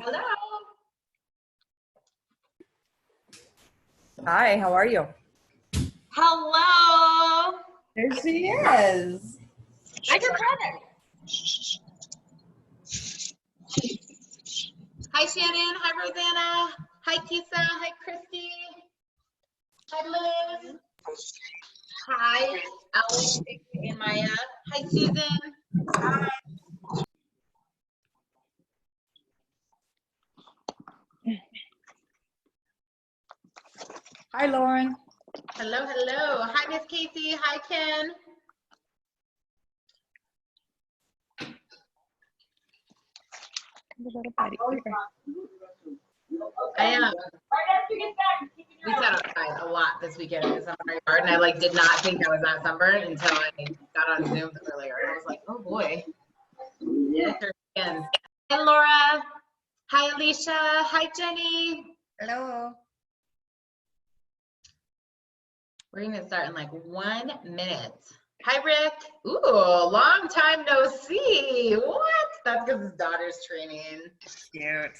Hello. Hi, how are you? Hello. There she is. Hi, your brother. Hi, Shannon. Hi, Rosanna. Hi, Kisa. Hi, Christy. Hi, Liz. Hi, Alex and Maya. Hi, Susan. Hi, Lauren. Hello, hello. Hi, Miss Casey. Hi, Ken. I am. We sat outside a lot this weekend in the summer yard, and I did not think I was that sunburned until I got on Zoom earlier. And I was like, oh boy. Hi, Laura. Hi, Alicia. Hi, Jenny. Hello. We're gonna start in like 1 minute. Hi, Rick. Ooh, long time no see. What? That's because his daughter's training. Cute.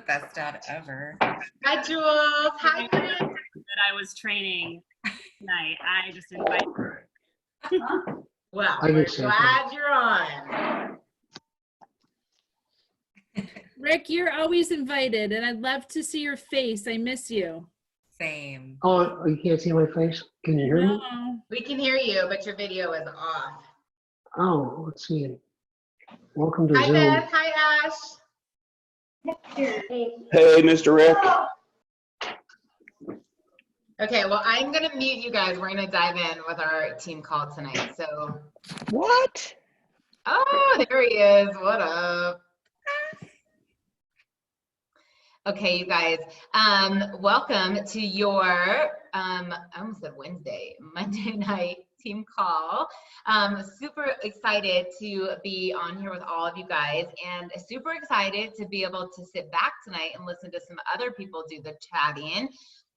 Best dad ever. Hi, Jules. Hi, Chris. That I was training tonight. I just invited her. Well, we're glad you're on. Rick, you're always invited, and I'd love to see your face. I miss you. Same. Oh, you can't see my face? Can you hear me? No. We can hear you, but your video is off. Oh, let's see. Welcome to Hi, Zoom. Beth. Hi, Ash. Hey, Mr. Rick. Okay, well, I'm gonna mute you guys. We're gonna dive in with our team call tonight. So, What? oh, there he is. What up? Okay, you guys, welcome to your, I almost said Monday night team call. Super excited to be on here with all of you guys, and super excited to be able to sit back tonight and listen to some other people do the chatting.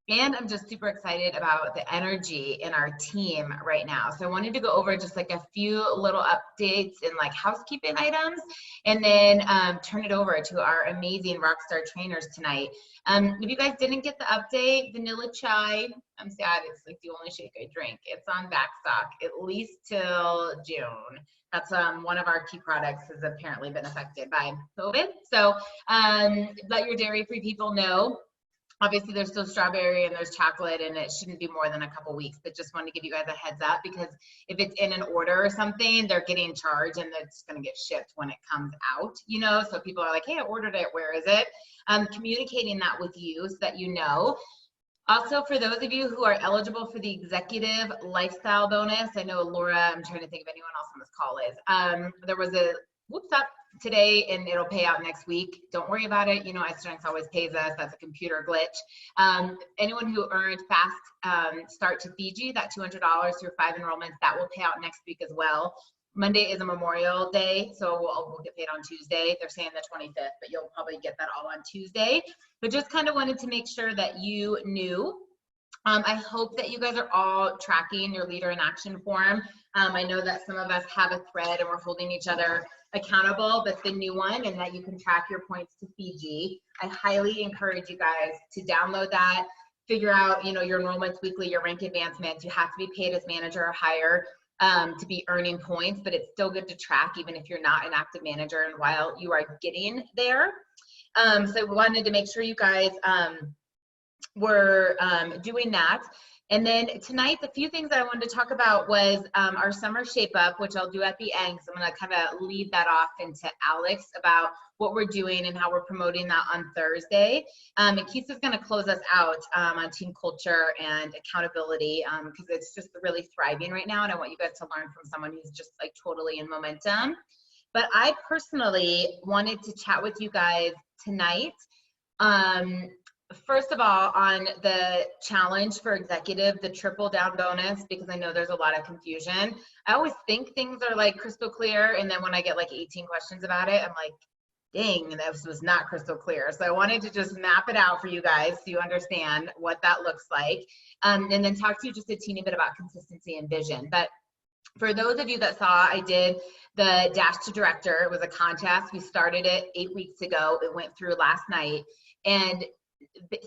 And I'm just super excited about the energy in our team right now. So I wanted to go over just like a few little updates and like housekeeping items, and then turn it over to our amazing rockstar trainers tonight. If you guys didn't get the update, vanilla chai, I'm sad, it's like the only shake I drink. It's on backstock at least till June. That's one of our key products has apparently been affected by COVID. So let your dairy-free people know. Obviously, there's still strawberry and there's chocolate, and it shouldn't be more than a couple weeks, but just want to give you guys a heads up, because if it's in an order or something, they're getting charged and it's going to get shipped when it comes out, you know? So people are like, hey, I ordered it, where is it? Communicating that with you so that you know. Also, for those of you who are eligible for the executive lifestyle bonus, I know Laura, I'm trying to think if anyone else on this call is, there was a whoops up today and it'll pay out next week. Don't worry about it. You know, iStrength always pays us. That's a computer glitch. Anyone who earned fast start to Fiji, that $200 through 5 enrollments, that will pay out next week as well. Monday is a Memorial Day, so we'll get paid on Tuesday. They're saying the 25th, but you'll probably get that all on Tuesday. But just kind of wanted to make sure that you knew. I hope that you guys are all tracking your leader in action form. I know that some of us have a thread and we're holding each other accountable, but the new one, and that you can track your points to Fiji. I highly encourage you guys to download that, figure out, you know, your enrollments weekly, your rank advancements. You have to be paid as manager or higher to be earning points, but it's still good to track even if you're not an active manager and while you are getting there. So we wanted to make sure you guys were doing that. And then tonight, the few things that I wanted to talk about was our summer shape up, which I'll do at the end. So I'm going to kind of lead that off into Alex about what we're doing and how we're promoting that on Thursday. And Keith is going to close us out on team culture and accountability, because it's just really thriving right now. And I want you guys to learn from someone who's just like totally in momentum. But I personally wanted to chat with you guys tonight. First of all, on the challenge for executive, the triple down bonus, because I know there's a lot of confusion. I always think things are like crystal clear, and then when I get like 18 questions about it, I'm like, dang, this was not crystal clear. So I wanted to just map it out for you guys so you understand what that looks like, and then talk to you just a teeny bit about consistency and vision. But For those of you that saw, I did the Dash to Director. It was a contest. We started it 8 weeks ago. It went through last night. And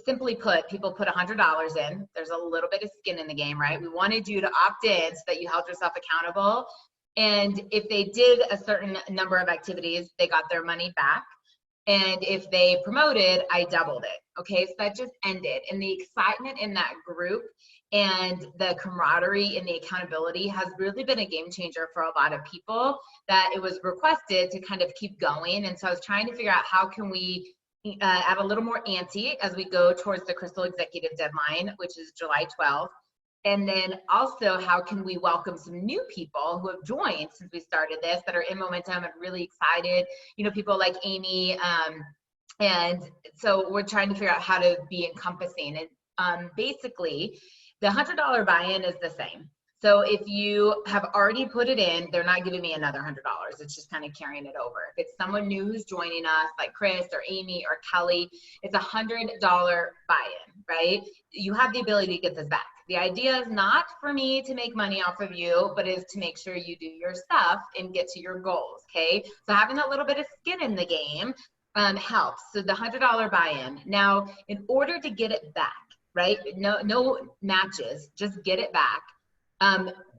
simply put, people put $100 in. There's a little bit of skin in the game, right? We wanted you to opt in so that you held yourself accountable. And if they did a certain number of activities, they got their money back. And if they promoted, I doubled it. Okay, so that just ended. And the excitement in that group and the camaraderie and the accountability has really been a game changer for a lot of people, that it was requested to kind of keep going. And so I was trying to figure out how can we add a little more ante as we go towards the Crystal Executive Deadline, which is July 12th. And then also, how can we welcome some new people who have joined since we started this, that are in momentum and really excited, you know, people like Amy. And so we're trying to figure out how to be encompassing. And basically, the $100 buy-in is the same. So if you have already put it in, they're not giving me another $100. It's just kind of carrying it over. If it's someone new who's joining us, like Chris or Amy or Kelly, it's $100 buy-in, right? You have the ability to get this back. The idea is not for me to make money off of you, but is to make sure you do your stuff and get to your goals, okay? So having a little bit of skin in the game helps. So the $100 buy-in. Now, in order to get it back, right? No matches, just get it back.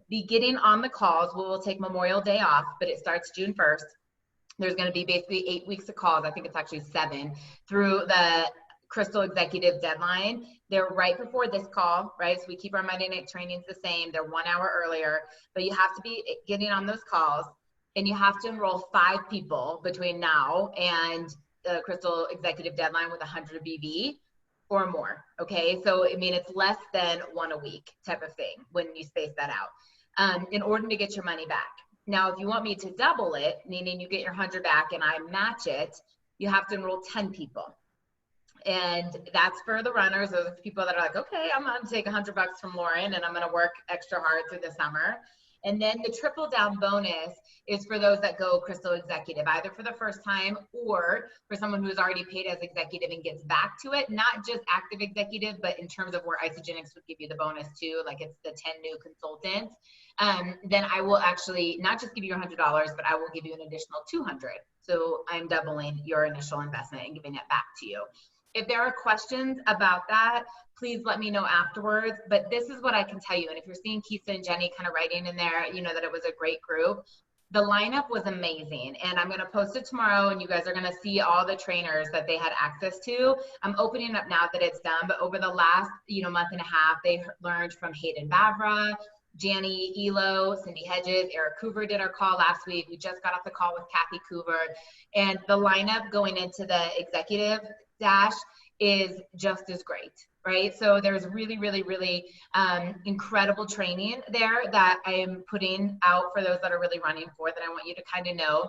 Beginning on the calls, we'll take Memorial Day off, but it starts June 1st. There's going to be basically 8 weeks of calls. I think it's actually 7 through the Crystal Executive Deadline. They're right before this call, right? So we keep our Monday night trainings the same. They're 1 hour earlier, but you have to be getting on those calls, and you have to enroll 5 people between now and the Crystal Executive Deadline with 100 BV or more. Okay, so I mean, it's less than 1 a week type of thing when you space that out, in order to get your money back. Now, if you want me to double it, meaning you get your 100 back and I match it, you have to enroll 10 people. And that's for the runners, those people that are like, okay, I'm gonna take $100 from Lauren and I'm gonna work extra hard through the summer. And then the triple down bonus is for those that go Crystal Executive, either for the first time or for someone who's already paid as executive and gets back to it, not just active executive, but in terms of where Isogenics would give you the bonus too, like it's the 10 new consultants. Then I will actually not just give you $100, but I will give you an additional 200. So I'm doubling your initial investment and giving it back to you. If there are questions about that, please let me know afterwards. But this is what I can tell you. And if you're seeing Keisha and Jenny kind of writing in there, you know that it was a great group. The lineup was amazing. And I'm going to post it tomorrow, and you guys are going to see all the trainers that they had access to. I'm opening up now that it's done. But over the last, month and a half, they learned from Hayden Bavra, Janie Elo, Cindy Hedges, Eric Coover did our call last week. We just got off the call with Kathy Coover. And the lineup going into the executive dash is just as great, right? So there's really, really, really incredible training there that I am putting out for those that are really running for, that I want you to kind of know.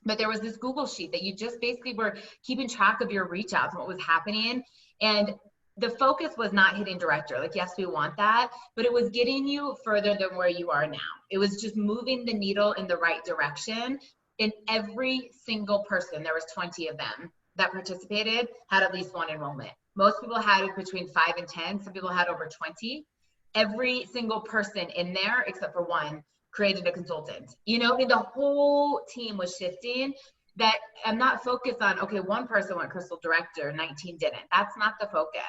But there was this Google sheet that you just basically were keeping track of your reach outs and what was happening. And the focus was not hitting director. Like, yes, we want that, but it was getting you further than where you are now. It was just moving the needle in the right direction. In every single person, there was 20 of them that participated, had at least one enrollment. Most people had it between 5 and 10. Some people had over 20. Every single person in there, except for one, created a consultant. The whole team was shifting. That I'm not focused on, okay, one person went Crystal Director, 19 didn't. That's not the focus.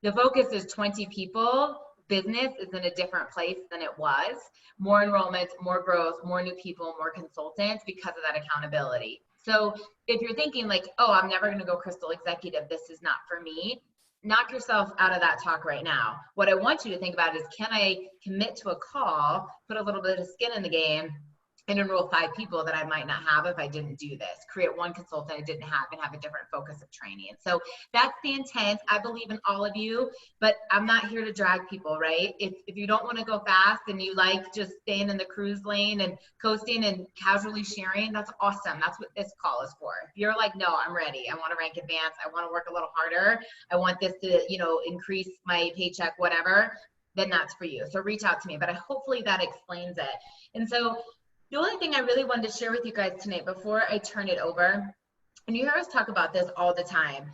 The focus is 20 people. Business is in a different place than it was. More enrollments, more growth, more new people, more consultants because of that accountability. So if you're thinking like, oh, I'm never going to go Crystal Executive, this is not for me, knock yourself out of that talk right now. What I want you to think about is, can I commit to a call, put a little bit of skin in the game, and enroll 5 people that I might not have if I didn't do this. Create one consultant I didn't have and have a different focus of training. So that's the intent. I believe in all of you, but I'm not here to drag people, right? If you don't want to go fast and you like just staying in the cruise lane and coasting and casually sharing, that's awesome. That's what this call is for. If you're like, no, I'm ready. I want to rank advanced. I want to work a little harder. I want this to, increase my paycheck, whatever, then that's for you. So reach out to me, but hopefully that explains it. And so the only thing I really wanted to share with you guys tonight before I turn it over, and you hear us talk about this all the time,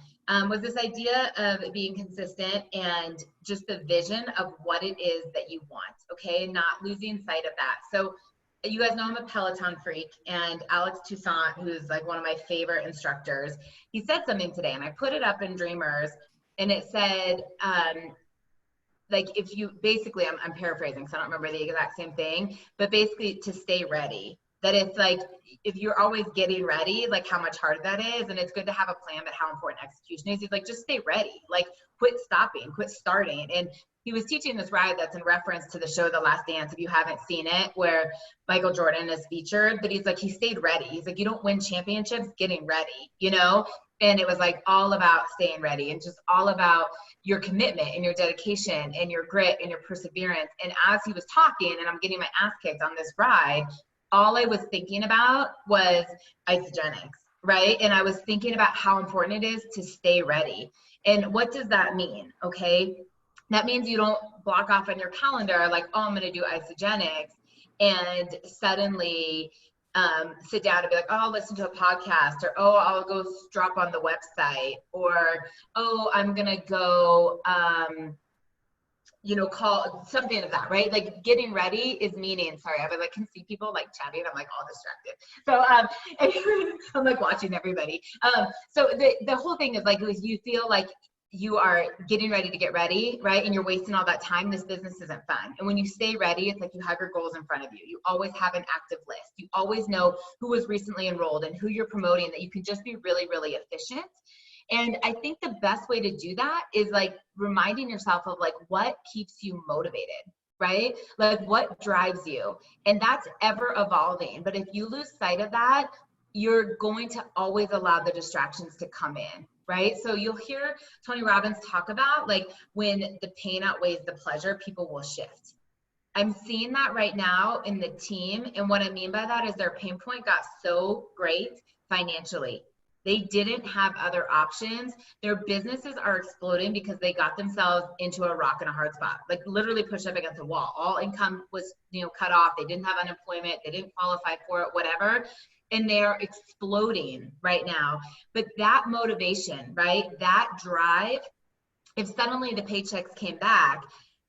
was this idea of being consistent and just the vision of what it is that you want, okay? Not losing sight of that. So you guys know I'm a Peloton freak, and Alex Toussaint, who's like one of my favorite instructors, he said something today, and I put it up in Dreamers, and it said, like if you basically, I'm paraphrasing, so I don't remember the exact same thing, but basically to stay ready. That it's like, if you're always getting ready, like how much harder that is. And it's good to have a plan, but how important execution is. He's like, just stay ready. Like quit stopping, quit starting. And he was teaching this ride that's in reference to the show, The Last Dance, if you haven't seen it, where Michael Jordan is featured, but he's like, he stayed ready. He's like, you don't win championships getting ready, you know? And it was like all about staying ready and just all about your commitment and your dedication and your grit and your perseverance. And as he was talking, and I'm getting my ass kicked on this ride, all I was thinking about was isogenics, right? And I was thinking about how important it is to stay ready. And what does that mean? Okay. That means you don't block off on your calendar like, oh, I'm going to do isogenics, and suddenly sit down and be like, oh, I'll listen to a podcast, or oh, I'll go drop on the website, or oh, I'm going to go, call something of that, right? Like getting ready is meaning, sorry, I can see people like chatting. I'm like all distracted. So, I'm like watching everybody. So the whole thing is like, you feel like you are getting ready to get ready, right? And you're wasting all that time. This business isn't fun. And when you stay ready, it's like you have your goals in front of you. You always have an active list. You always know who was recently enrolled and who you're promoting, that you can just be really, really efficient. And I think the best way to do that is like reminding yourself of like what keeps you motivated, right? Like what drives you. And that's ever evolving. But if you lose sight of that, you're going to always allow the distractions to come in, right? So you'll hear Tony Robbins talk about like when the pain outweighs the pleasure, people will shift. I'm seeing that right now in the team. And what I mean by that is their pain point got so great financially. They didn't have other options. Their businesses are exploding because they got themselves into a rock and a hard spot, like literally pushed up against a wall. All income was, cut off. They didn't have unemployment. They didn't qualify for it, whatever. And they're exploding right now. But that motivation, right? That drive, if suddenly the paychecks came back,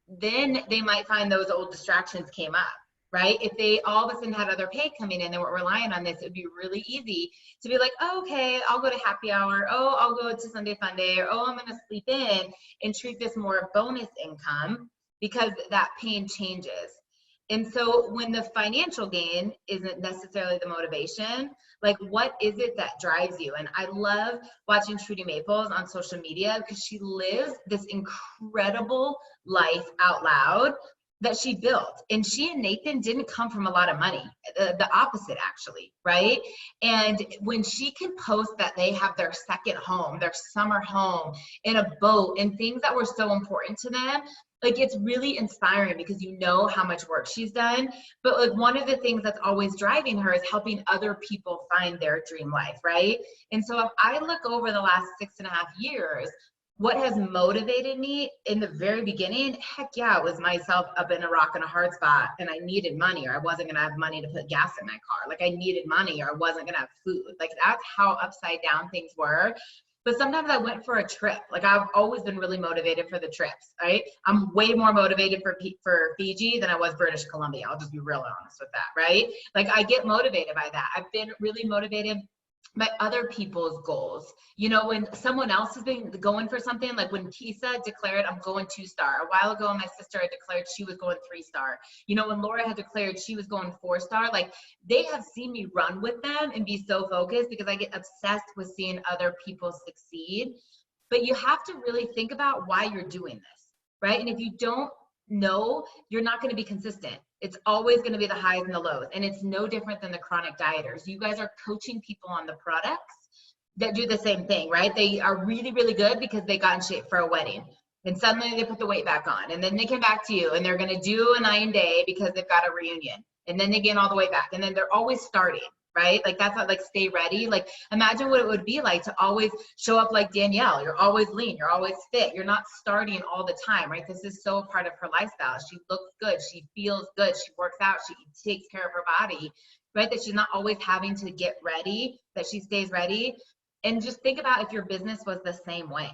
then they might find those old distractions came up. Right? If they all of a sudden had other pay coming in, they weren't relying on this, it would be really easy to be like, oh, okay, I'll go to happy hour. Oh, I'll go to Sunday Fun Day. Or, oh, I'm going to sleep in and treat this more bonus income because that pain changes. And so when the financial gain isn't necessarily the motivation, like what is it that drives you? And I love watching Trudy Maples on social media because she lives this incredible life out loud that she built. And she and Nathan didn't come from a lot of money, the opposite actually, right? And when she can post that they have their second home, their summer home, in a boat, and things that were so important to them, like it's really inspiring because you know how much work she's done. But like one of the things that's always driving her is helping other people find their dream life, right? And so if I look over the last 6.5 years, what has motivated me in the very beginning, heck yeah, it was myself up in a rock and a hard spot and I needed money, or I wasn't gonna have money to put gas in my car. Like I needed money or I wasn't gonna have food. Like that's how upside down things were. But sometimes I went for a trip. Like I've always been really motivated for the trips, right? I'm way more motivated for Fiji than I was British Columbia. I'll just be real honest with that, right? Like I get motivated by that. I've been really motivated by other people's goals. When someone else has been going for something, like when Kisa declared, I'm going 2-star. A while ago, my sister had declared she was going 3-star. When Laura had declared she was going 4-star, like they have seen me run with them and be so focused because I get obsessed with seeing other people succeed. But you have to really think about why you're doing this, right? And if you don't know, you're not going to be consistent. It's always going to be the highs and the lows. And it's no different than the chronic dieters. You guys are coaching people on the products that do the same thing, right? They are really, really good because they got in shape for a wedding. And suddenly they put the weight back on. And then they come back to you and they're going to do a 9-day because they've got a reunion. And then they gain all the way back. And then they're always starting, right? Like that's not like stay ready. Like imagine what it would be like to always show up like Danielle. You're always lean. You're always fit. You're not starting all the time, right? This is so a part of her lifestyle. She looks good. She feels good. She works out. She takes care of her body, right? That she's not always having to get ready, that she stays ready. And just think about if your business was the same way,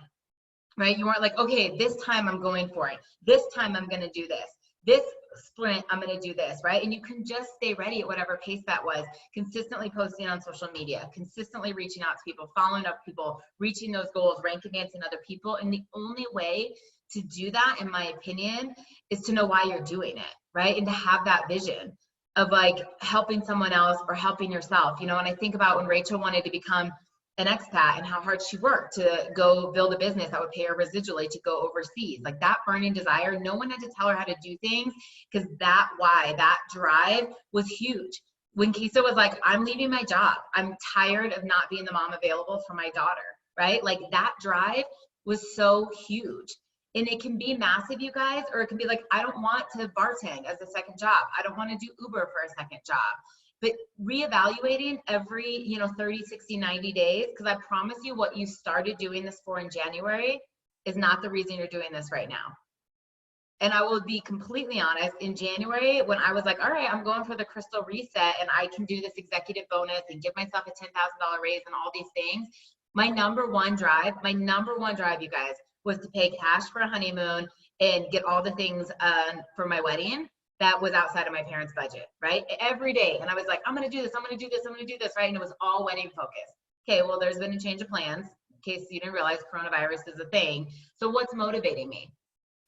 right? You weren't like, okay, this time I'm going for it. This time I'm going to do this. This sprint, I'm going to do this, right? And you can just stay ready at whatever pace that was, consistently posting on social media, consistently reaching out to people, following up people, reaching those goals, rank advancing other people. And the only way to do that, in my opinion, is to know why you're doing it, right? And to have that vision of like helping someone else or helping yourself, you know. And I think about when Rachel wanted to become an expat and how hard she worked to go build a business that would pay her residually to go overseas. Like that burning desire, no one had to tell her how to do things, because that why, that drive was huge. When Kisa was like, I'm leaving my job, I'm tired of not being the mom available for my daughter, right? Like that drive was so huge. And it can be massive, you guys, or it can be like, I don't want to bartend as a second job. I don't want to do Uber for a second job. But reevaluating every, 30, 60, 90 days, because I promise you what you started doing this for in January is not the reason you're doing this right now. And I will be completely honest, in January, when I was like, all right, I'm going for the crystal reset and I can do this executive bonus and give myself a $10,000 raise and all these things, my number one drive, you guys, was to pay cash for a honeymoon and get all the things for my wedding that was outside of my parents' budget, right? Every day. And I was like, I'm going to do this, I'm going to do this, I'm going to do this, right? And it was all wedding focused. Okay, well, there's been a change of plans, in case you didn't realize coronavirus is a thing. So what's motivating me?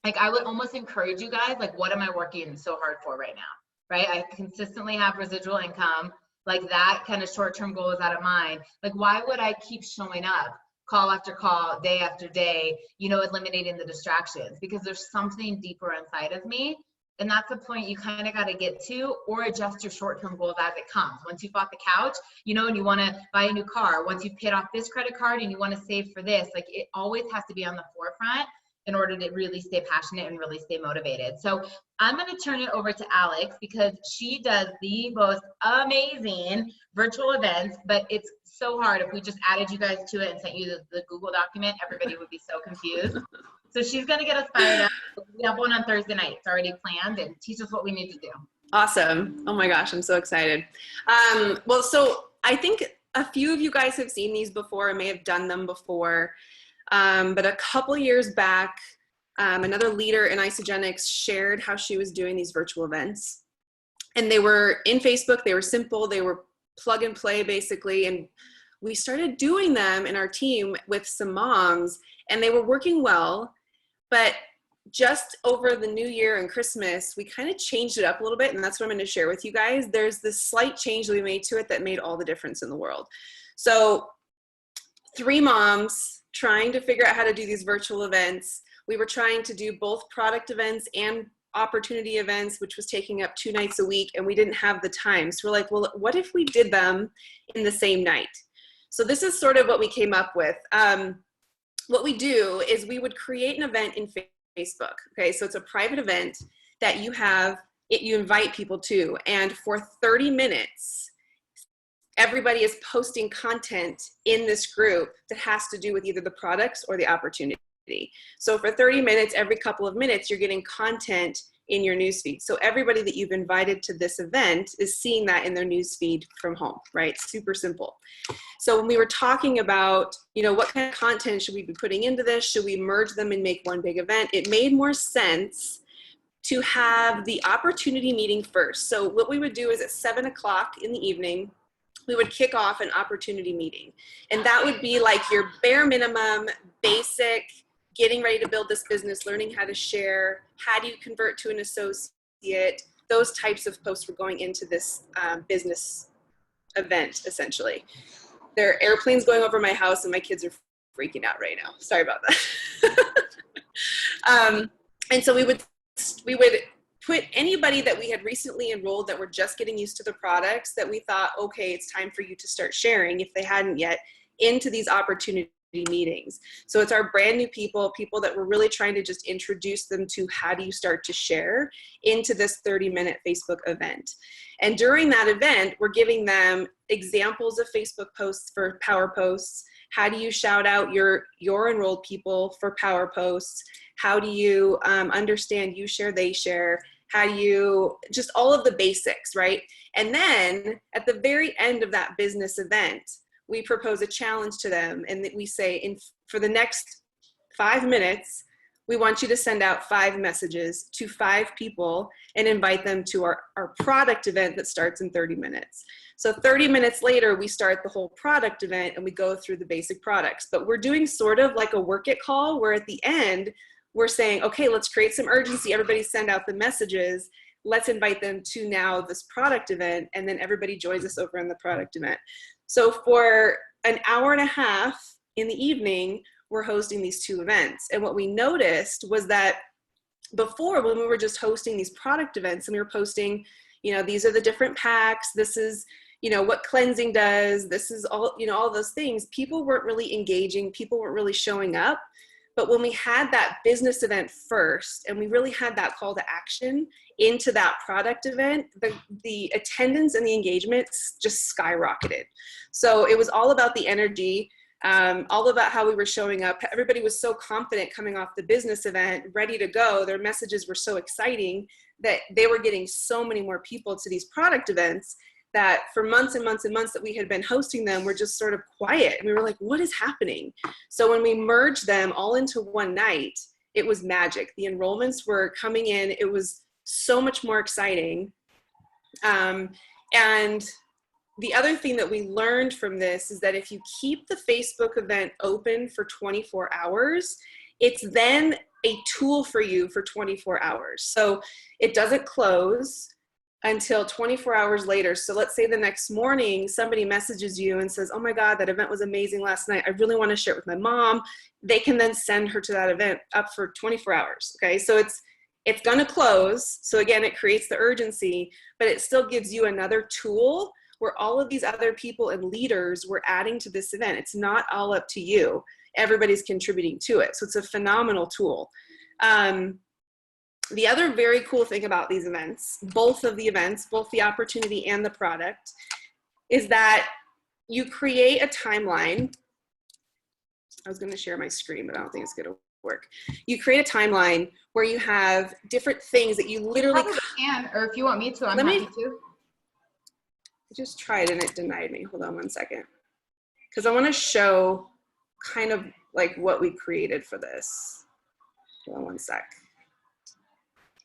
Like, I would almost encourage you guys, like, what am I working so hard for right now, right? I consistently have residual income. Like, that kind of short-term goal is out of mind. Like, why would I keep showing up call after call, day after day, eliminating the distractions? Because there's something deeper inside of me. And that's the point you kind of got to get to, or adjust your short-term goals as it comes. Once you've bought the couch, and you want to buy a new car, once you've paid off this credit card and you want to save for this, like it always has to be on the forefront in order to really stay passionate and really stay motivated. So I'm going to turn it over to Alex, because she does the most amazing virtual events, but it's so hard. If we just added you guys to it and sent you the Google document, everybody would be so confused. So she's going to get us fired up. We have one on Thursday night. It's already planned, and teach us what we need to do. Awesome. Oh my gosh, I'm so excited. Well, so I think a few of you guys have seen these before and may have done them before. But a couple years back, another leader in Isogenics shared how she was doing these virtual events. And they were in Facebook, they were simple, they were plug and play basically. And we started doing them in our team with some moms, and they were working well. But just over the New Year and Christmas, we kind of changed it up a little bit, and that's what I'm going to share with you guys. There's this slight change that we made to it that made all the difference in the world. So 3 moms trying to figure out how to do these virtual events. We were trying to do both product events and opportunity events, which was taking up 2 nights a week, and we didn't have the time. So we're like, well, what if we did them in the same night? So this is sort of what we came up with. What we do is we would create an event in Facebook. Okay, so it's a private event that you invite people to, and for 30 minutes, everybody is posting content in this group that has to do with either the products or the opportunity. So for 30 minutes, every couple of minutes, you're getting content in your newsfeed. So everybody that you've invited to this event is seeing that in their newsfeed from home, right? Super simple. So when we were talking about, what kind of content should we be putting into this? Should we merge them and make one big event? It made more sense to have the opportunity meeting first. So what we would do is at 7 o'clock in the evening, we would kick off an opportunity meeting. And that would be like your bare minimum, basic, getting ready to build this business, learning how to share, how do you convert to an associate, those types of posts were going into this business event, essentially. There are airplanes going over my house and my kids are freaking out right now. Sorry about that. And so we would put anybody that we had recently enrolled that were just getting used to the products that we thought, okay, it's time for you to start sharing if they hadn't yet, into these opportunity meetings. So it's our brand new people that we're really trying to just introduce them to how do you start to share into this 30-minute Facebook event. And during that event, we're giving them examples of Facebook posts for power posts. How do you shout out your enrolled people for power posts? How do you understand you share, they share? How do you, just all of the basics, right? And then at the very end of that business event, we propose a challenge to them, and we say, for the next 5 minutes, we want you to send out 5 messages to 5 people and invite them to our product event that starts in 30 minutes. So 30 minutes later, we start the whole product event and we go through the basic products. But we're doing sort of like a work it call, where at the end, we're saying, okay, let's create some urgency. Everybody send out the messages. Let's invite them to now this product event. And then everybody joins us over in the product event. So for an hour and a half in the evening, we're hosting these 2 events. And what we noticed was that before, when we were just hosting these product events and we were posting, you know, these are the different packs, this is, you know, what cleansing does, this is all, you know, all those things, people weren't really engaging, people weren't really showing up. But when we had that business event first, and we really had that call to action into that product event, the attendance and the engagement just skyrocketed. So it was all about the energy, all about how we were showing up. Everybody was so confident coming off the business event, ready to go. Their messages were so exciting that they were getting so many more people to these product events that for months and months and months that we had been hosting them, we're just sort of quiet. And we were like, what is happening? So when we merged them all into one night, it was magic. The enrollments were coming in. It was so much more exciting. And the other thing that we learned from this is that if you keep the Facebook event open for 24 hours, it's then a tool for you for 24 hours. So it doesn't close until 24 hours later. So let's say the next morning, somebody messages you and says, oh my God, that event was amazing last night. I really want to share it with my mom. They can then send her to that event up for 24 hours. Okay. So it's going to close. So again, it creates the urgency, but it still gives you another tool where all of these other people and leaders were adding to this event. It's not all up to you. Everybody's contributing to it. So it's a phenomenal tool. The other very cool thing about these events, both of the events, both the opportunity and the product, is that you create a timeline. I was going to share my screen, but I don't think it's going to work. You create a timeline where you have different things that you literally can, or if you want me to, I'm happy to. I just tried and it denied me. Hold on one second. Because I want to show kind of like what we created for this. Hold on one sec.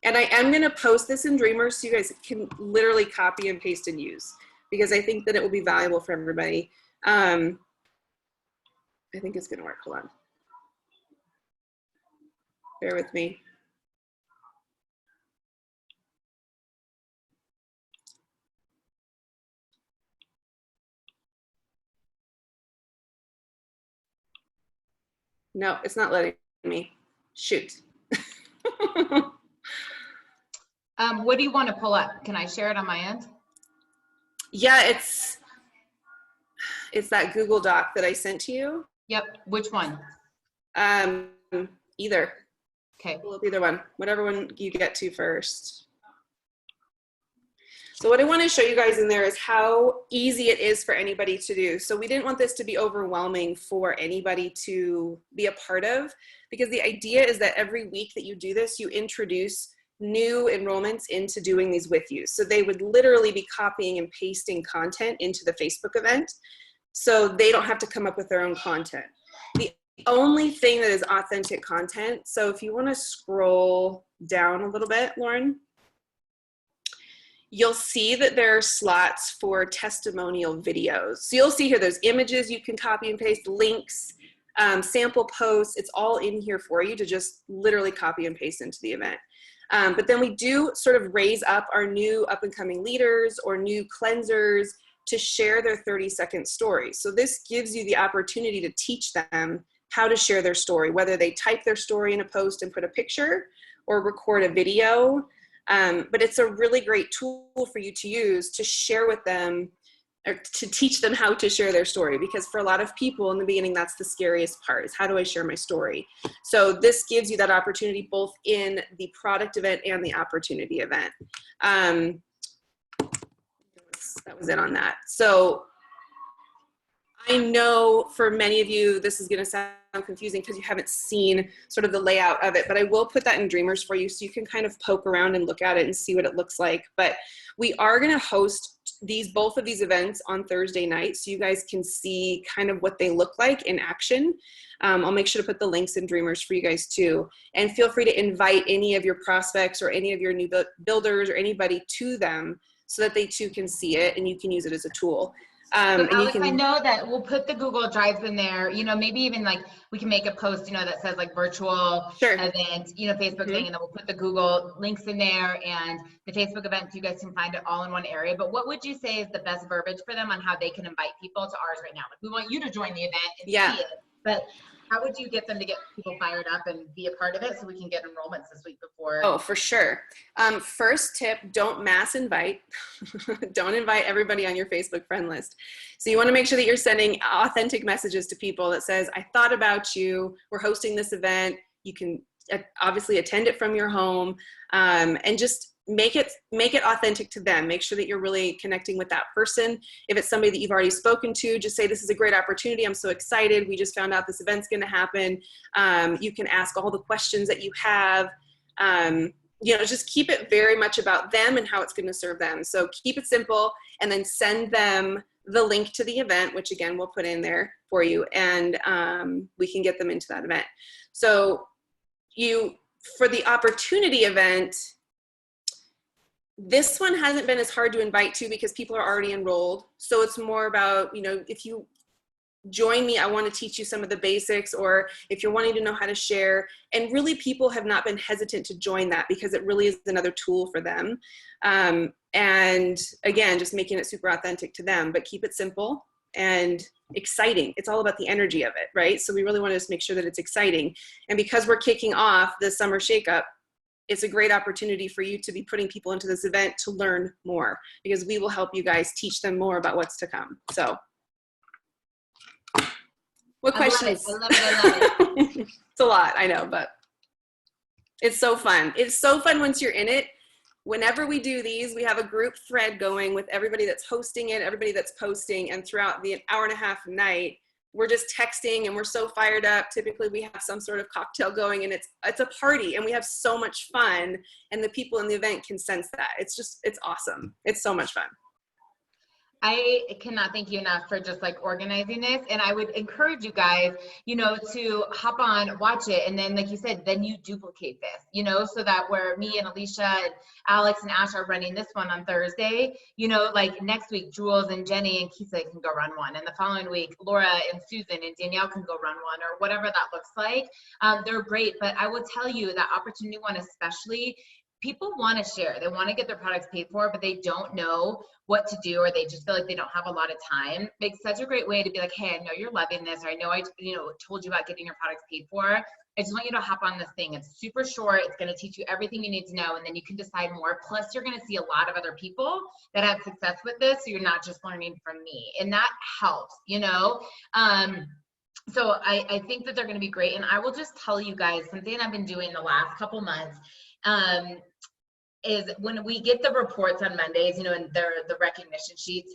And I am going to post this in Dreamers so you guys can literally copy and paste and use, because I think that it will be valuable for everybody. I think it's going to work. Hold on. Bear with me. No, it's not letting me. Shoot. What do you want to pull up? Can I share it on my end? Yeah, it's that Google Doc that I sent to you. Yep. Which one? Either. Okay. Pull up either one, whatever one you get to first. So what I want to show you guys in there is how easy it is for anybody to do. So we didn't want this to be overwhelming for anybody to be a part of, because the idea is that every week that you do this, you introduce new enrollments into doing these with you. So they would literally be copying and pasting content into the Facebook event, so they don't have to come up with their own content. The only thing that is authentic content, so if you want to scroll down a little bit, Lauren, you'll see that there are slots for testimonial videos. So you'll see here there's images you can copy and paste, links, sample posts. It's all in here for you to just literally copy and paste into the event. But then we do sort of raise up our new up and coming leaders or new cleansers to share their 30-second story. So this gives you the opportunity to teach them how to share their story, whether they type their story in a post and put a picture or record a video. But it's a really great tool for you to use to share with them, or to teach them how to share their story, because for a lot of people in the beginning, that's the scariest part, is how do I share my story? So this gives you that opportunity both in the product event and the opportunity event. That was it on that. So I know for many of you, this is going to sound confusing because you haven't seen sort of the layout of it, but I will put that in Dreamers for you so you can kind of poke around and look at it and see what it looks like. But we are going to host both of these events on Thursday night so you guys can see kind of what they look like in action. I'll make sure to put the links in Dreamers for you guys too. And feel free to invite any of your prospects or any of your new builders or anybody to them so that they too can see it and you can use it as a tool. So Alex, I I know that we'll put the Google Drives in there, you know, maybe even like we can make a post, you know, that says like virtual event, you know, Facebook thing, and then we'll put the Google links in there and the Facebook event so you guys can find it all in one area. But what would you say is the best verbiage for them on how they can invite people to ours right now? Like we want you to join the event and see it, but how would you get them to get people fired up and be a part of it so we can get enrollments this week before? Oh, for sure. First tip, don't mass invite. Don't invite everybody on your Facebook friend list. So you want to make sure that you're sending authentic messages to people that says, I thought about you, we're hosting this event. You can obviously attend it from your home, and just make it authentic to them. Make sure that you're really connecting with that person. If it's somebody that you've already spoken to, just say, this is a great opportunity. I'm so excited. We just found out this event's going to happen. You can ask all the questions that you have. You know, just keep it very much about them and how it's going to serve them. So keep it simple and then send them the link to the event, which again, we'll put in there for you, and we can get them into that event. So for the opportunity event, this one hasn't been as hard to invite to because people are already enrolled. So it's more about, you know, if you join me, I want to teach you some of the basics, or if you're wanting to know how to share. And really people have not been hesitant to join that because it really is another tool for them. And again, just making it super authentic to them, but keep it simple and exciting. It's all about the energy of it, right? So we really want to just make sure that it's exciting. And because we're kicking off the summer shakeup, it's a great opportunity for you to be putting people into this event to learn more, because we will help you guys teach them more about what's to come. So what questions? I love it. It's a lot, I know, but it's so fun. It's so fun once you're in it. Whenever we do these, we have a group thread going with everybody that's hosting it, everybody that's posting, and throughout the hour and a half night, we're just texting and we're so fired up. Typically we have some sort of cocktail going and it's a party and we have so much fun, and the people in the event can sense that. It's awesome. It's so much fun. I cannot thank you enough for just like organizing this. And I would encourage you guys, you know, to hop on, watch it. And then, like you said, then you duplicate this, you know, so that where me and Alicia and Alex and Ash are running this one on Thursday, you know, like next week, Jules and Jenny and Kisa can go run one. And the following week, Laura and Susan and Danielle can go run one, or whatever that looks like. They're great. But I will tell you that opportunity one, especially, people want to share. They want to get their products paid for, but they don't know what to do, or they just feel like they don't have a lot of time. It's such a great way to be like, hey, I know you're loving this, or I know I told you about getting your products paid for. I just want you to hop on this thing. It's super short. It's going to teach you everything you need to know, and then you can decide more. Plus, you're going to see a lot of other people that have success with this, so you're not just learning from me, and that helps, you know. So I think that they're going to be great. And I will just tell you guys something I've been doing the last couple months. Is when we get the reports on Mondays, you know, and the recognition sheets,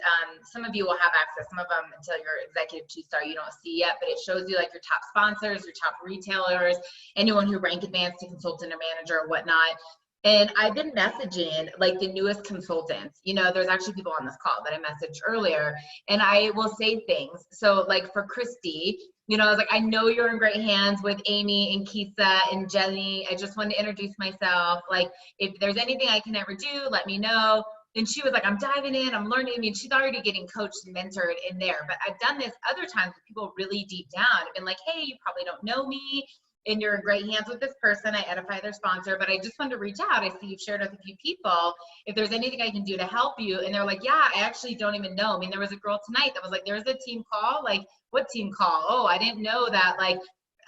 some of you will have access, some of them until you're executive 2-star you don't see yet, but it shows you like your top sponsors, your top retailers, anyone who rank advanced to consultant or manager or whatnot. And I've been messaging like the newest consultants. You know, there's actually people on this call that I messaged earlier, and I will say things. So like for Christy, you know, I was like, I know you're in great hands with Amy and Kisa and Jenny. I just wanted to introduce myself. Like, if there's anything I can ever do, let me know. And she was like, I'm diving in, I'm learning. I mean, she's already getting coached and mentored in there. But I've done this other times with people really deep down. I've been like, hey, you probably don't know me, and you're in great hands with this person. I edify their sponsor, but I just wanted to reach out. I see you've shared with a few people. If there's anything I can do to help you. And they're like, yeah, I actually don't even know. I mean, there was a girl tonight that was like, there's a team call. Like, what team call? Oh, I didn't know that, like,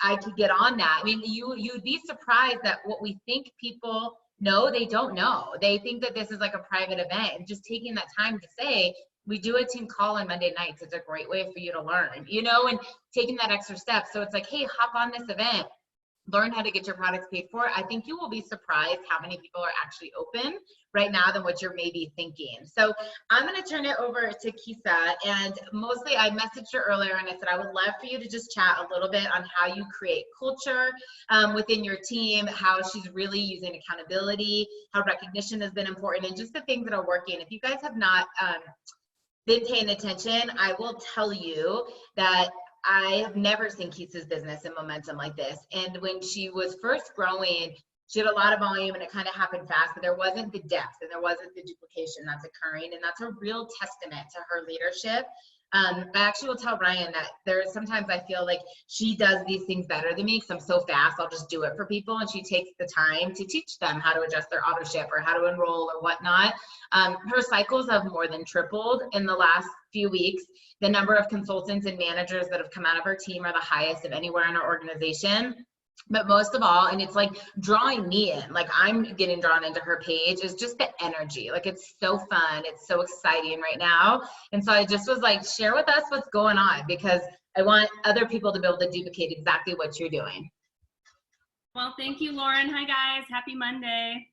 I could get on that. I mean, you'd be surprised that what we think people know, they don't know. They think that this is like a private event, and just taking that time to say, we do a team call on Monday nights. It's a great way for you to learn, you know, and taking that extra step. So it's like, hey, hop on this event. learn how to get your products paid for, I think you will be surprised how many people are actually open right now than what you're maybe thinking. So I'm going to turn it over to Kisa, and mostly I messaged her earlier and I said I would love for you to just chat a little bit on how you create culture within your team, how she's really using accountability, how recognition has been important, and just the things that are working. If you guys have not been paying attention, I will tell you that I have never seen Kisa's business in momentum like this. And when she was first growing, she had a lot of volume and it kind of happened fast, but there wasn't the depth and there wasn't the duplication that's occurring. And that's a real testament to her leadership. I actually will tell Ryan that there's sometimes I feel like she does these things better than me because I'm so fast, I'll just do it for people. And she takes the time to teach them how to adjust their auto ship or how to enroll or whatnot. Her cycles have more than tripled in the last few weeks. The number of consultants and managers that have come out of her team are the highest of anywhere in our organization. But most of all, and it's like drawing me in, like I'm getting drawn into her page, is just the energy. Like it's so fun. It's so exciting right now. And so I just was like, share with us what's going on, because I want other people to be able to duplicate exactly what you're doing. Well, thank you, Lauren. Hi, guys. Happy Monday.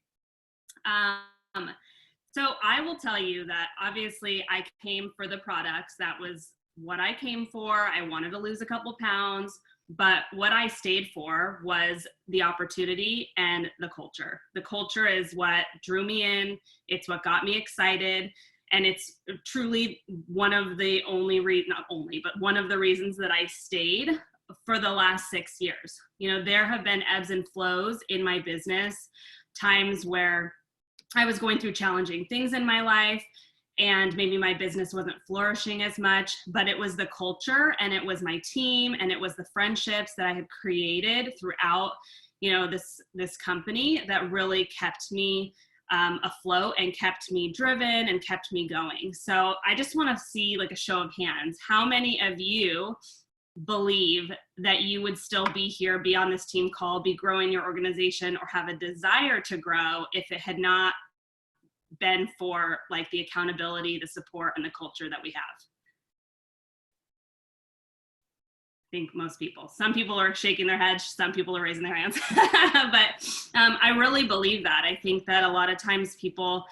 So I will tell you that obviously I came for the products. That was what I came for. I wanted to lose a couple pounds, but what I stayed for was the opportunity and the culture. The culture is what drew me in. It's what got me excited. And it's truly one of the not only, but one of the reasons that I stayed for the last 6 years. You know, there have been ebbs and flows in my business, times where I was going through challenging things in my life and maybe my business wasn't flourishing as much, but it was the culture and it was my team and it was the friendships that I had created throughout, you know, this company that really kept me afloat and kept me driven and kept me going. So I just want to see like a show of hands. How many of you believe that you would still be here, be on this team call, be growing your organization, or have a desire to grow if it had not been for like the accountability, the support, and the culture that we have? I think most people. Some people are shaking their heads, some people are raising their hands. But I really believe that. I think that a lot of times people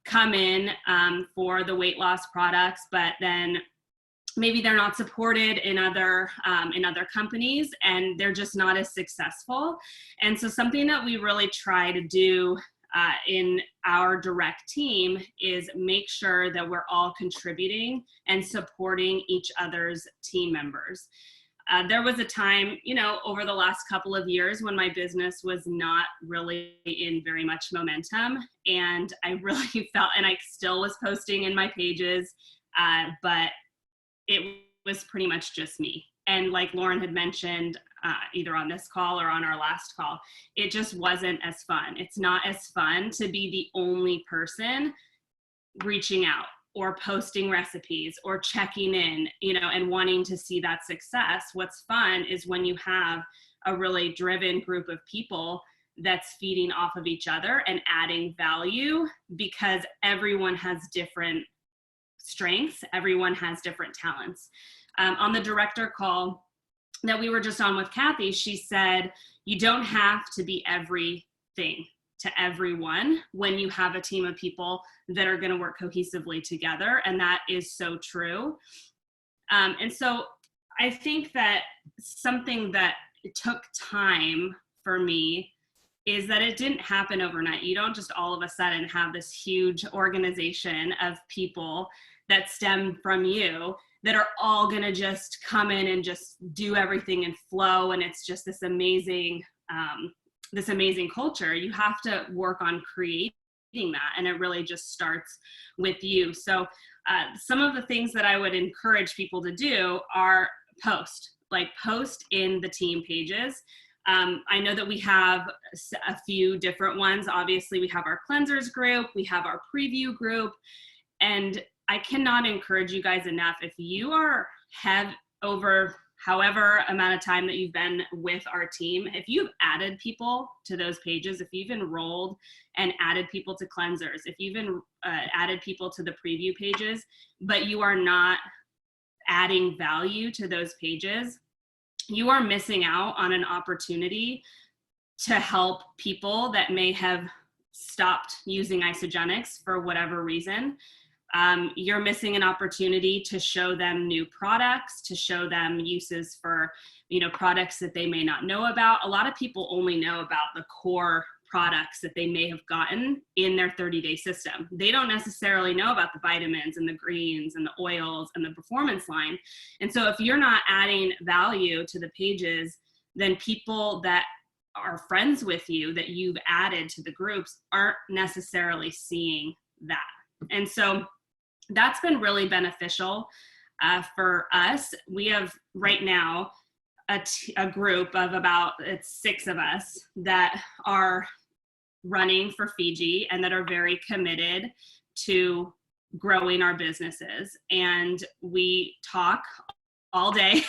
come in for the weight loss products, but then maybe they're not supported in other companies and they're just not as successful. And so something that we really try to do in our direct team is make sure that we're all contributing and supporting each other's team members. There was a time, you know, over the last couple of years when my business was not really in very much momentum, and I really felt, and I still was posting in my pages, but it was pretty much just me. And like Lauren had mentioned, either on this call or on our last call, it just wasn't as fun. It's not as fun to be the only person reaching out or posting recipes or checking in, you know, and wanting to see that success. What's fun is when you have a really driven group of people that's feeding off of each other and adding value, because everyone has different strengths, everyone has different talents. On the director call that we were just on with Kathy, she said, you don't have to be everything to everyone when you have a team of people that are going to work cohesively together. And that is so true. And so I think that something that took time for me is that it didn't happen overnight. You don't just all of a sudden have this huge organization of people that stem from you that are all going to just come in and just do everything and flow. And it's just this amazing culture. You have to work on creating that. And it really just starts with you. So some of the things that I would encourage people to do are post in the team pages. I know that we have a few different ones. Obviously, we have our cleansers group, we have our preview group, and I cannot encourage you guys enough. If you have over however amount of time that you've been with our team, if you've added people to those pages, if you've enrolled and added people to cleansers, if you've added people to the preview pages, but you are not adding value to those pages, you are missing out on an opportunity to help people that may have stopped using Isagenix for whatever reason. You're missing an opportunity to show them new products, to show them uses for, products that they may not know about. A lot of people only know about the core products that they may have gotten in their 30-day system. They don't necessarily know about the vitamins and the greens and the oils and the performance line. And so if you're not adding value to the pages, then people that are friends with you that you've added to the groups aren't necessarily seeing that. And so that's been really beneficial for us. We have right now a group of it's 6 of us that are running for Fiji and that are very committed to growing our businesses. And we talk all day,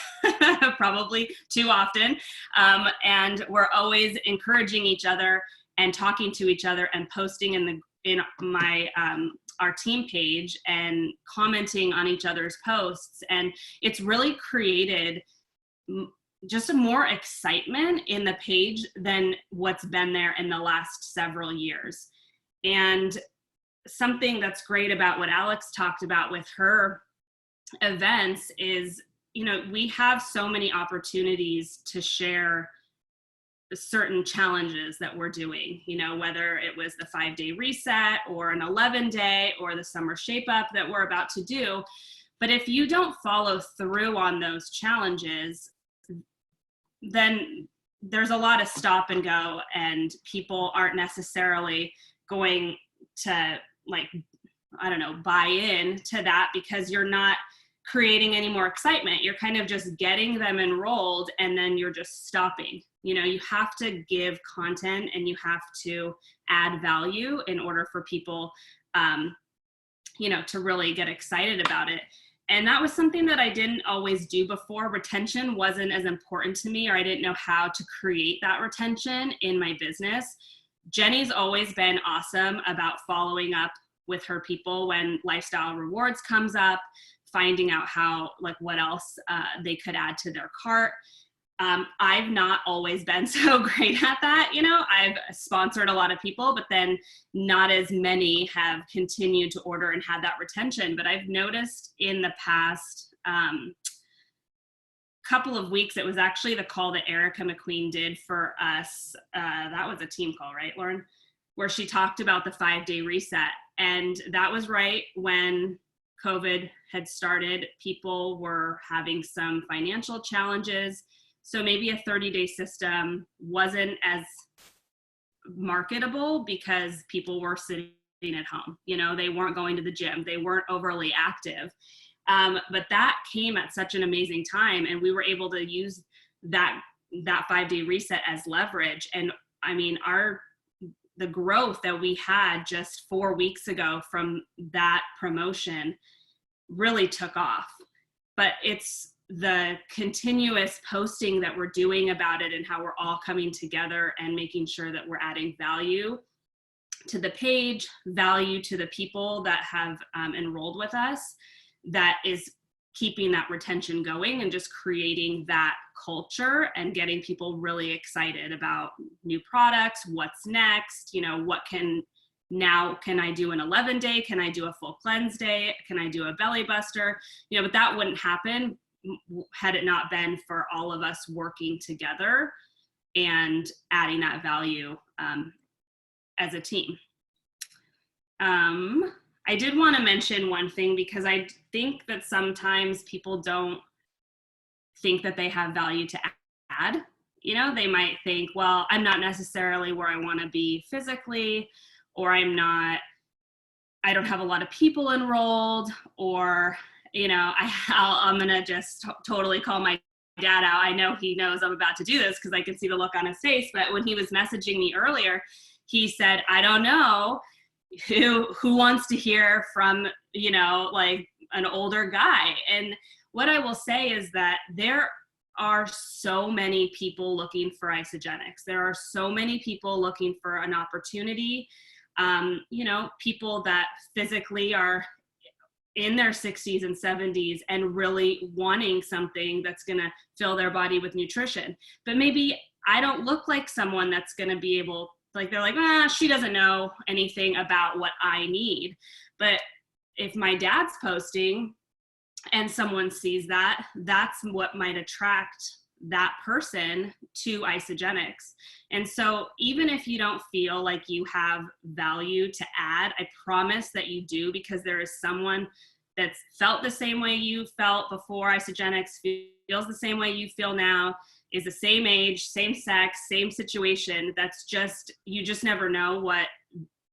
probably too often. And we're always encouraging each other and talking to each other and posting in my our team page and commenting on each other's posts. And it's really created just a more excitement in the page than what's been there in the last several years. And something that's great about what Alex talked about with her events is, we have so many opportunities to share certain challenges that we're doing, whether it was the 5-day reset or an 11-day or the summer shape up that we're about to do. But if you don't follow through on those challenges, then there's a lot of stop and go, and people aren't necessarily going to buy in to that because you're not creating any more excitement. You're kind of just getting them enrolled and then you're just stopping. You have to give content and you have to add value in order for people, to really get excited about it. And that was something that I didn't always do before. Retention wasn't as important to me, or I didn't know how to create that retention in my business. Jenny's always been awesome about following up with her people when Lifestyle Rewards comes up, finding out what else they could add to their cart. I've not always been so great at that. I've sponsored a lot of people, but then not as many have continued to order and had that retention. But I've noticed in the past couple of weeks, it was actually the call that Erica McQueen did for us. That was a team call, right, Lauren? Where she talked about the 5-day reset. And that was right when COVID had started. People were having some financial challenges. So maybe a 30-day system wasn't as marketable because people were sitting at home. They weren't going to the gym. They weren't overly active. But that came at such an amazing time. And we were able to use that 5-day reset as leverage. And I mean, the growth that we had just 4 weeks ago from that promotion really took off. But it's the continuous posting that we're doing about it and how we're all coming together and making sure that we're adding value to the page, value to the people that have enrolled with us, that is keeping that retention going and just creating that culture and getting people really excited about new products, what's next, what can I do an 11-day? Can I do a full cleanse day? Can I do a belly buster? But that wouldn't happen had it not been for all of us working together and adding that value as a team. I did want to mention one thing because I think that sometimes people don't think that they have value to add. They might think, well, I'm not necessarily where I want to be physically, or I don't have a lot of people enrolled, or I'm going to just totally call my dad out. I know he knows I'm about to do this because I can see the look on his face. But when he was messaging me earlier, he said, I don't know who wants to hear from, an older guy. And what I will say is that there are so many people looking for Isagenix. There are so many people looking for an opportunity. People that physically are in their 60s and 70s and really wanting something that's going to fill their body with nutrition. But maybe I don't look like someone that's going to be able, like, they're like, she doesn't know anything about what I need. But if my dad's posting and someone sees that, that's what might attract that person to Isagenix. And so even if you don't feel like you have value to add, I promise that you do, because there is someone that's felt the same way you felt before Isagenix, feels the same way you feel now, is the same age, same sex, same situation. That's just, you just never know what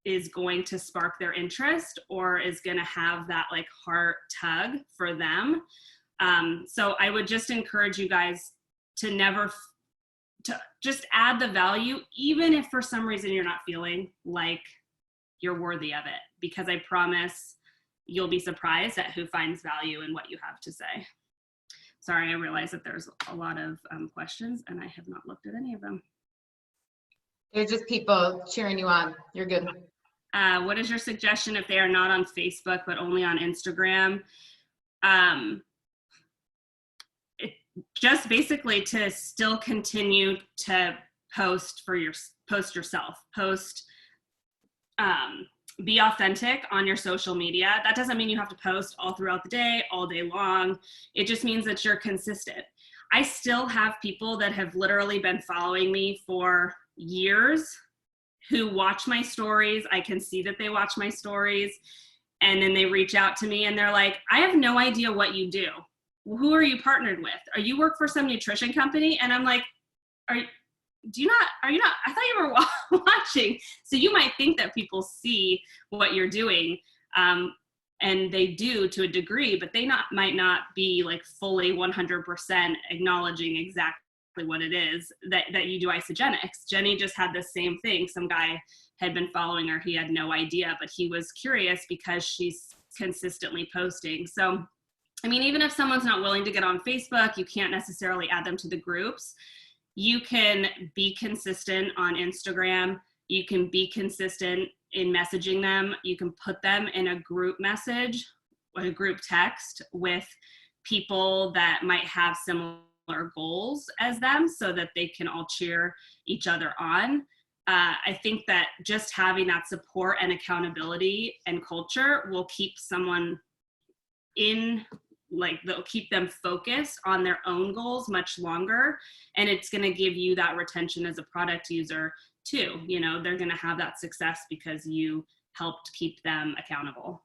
is going to spark their interest or is going to have that like heart tug for them. So I would just encourage you guys to just add the value, even if for some reason you're not feeling like you're worthy of it, because I promise you'll be surprised at who finds value in what you have to say. Sorry, I realize that there's a lot of questions and I have not looked at any of them. There's just people cheering you on. You're good. What is your suggestion if they are not on Facebook, but only on Instagram? Just basically to still continue to post yourself, be authentic on your social media. That doesn't mean you have to post all throughout the day, all day long. It just means that you're consistent. I still have people that have literally been following me for years who watch my stories. I can see that they watch my stories, and then they reach out to me and they're like, I have no idea what you do. Who are you partnered with? Are you work for some nutrition company? And I'm like, are you not, I thought you were watching. So you might think that people see what you're doing, and they do to a degree, but they might not be like fully 100% acknowledging exactly what it is that you do Isagenix. Jenny just had the same thing. Some guy had been following her. He had no idea, but he was curious because she's consistently posting. So, I mean, even if someone's not willing to get on Facebook, you can't necessarily add them to the groups. You can be consistent on Instagram. You can be consistent in messaging them. You can put them in a group message or a group text with people that might have similar goals as them so that they can all cheer each other on. I think that just having that support and accountability and culture will keep someone in, like, they'll keep them focused on their own goals much longer. And it's going to give you that retention as a product user too. You know, they're going to have that success because you helped keep them accountable.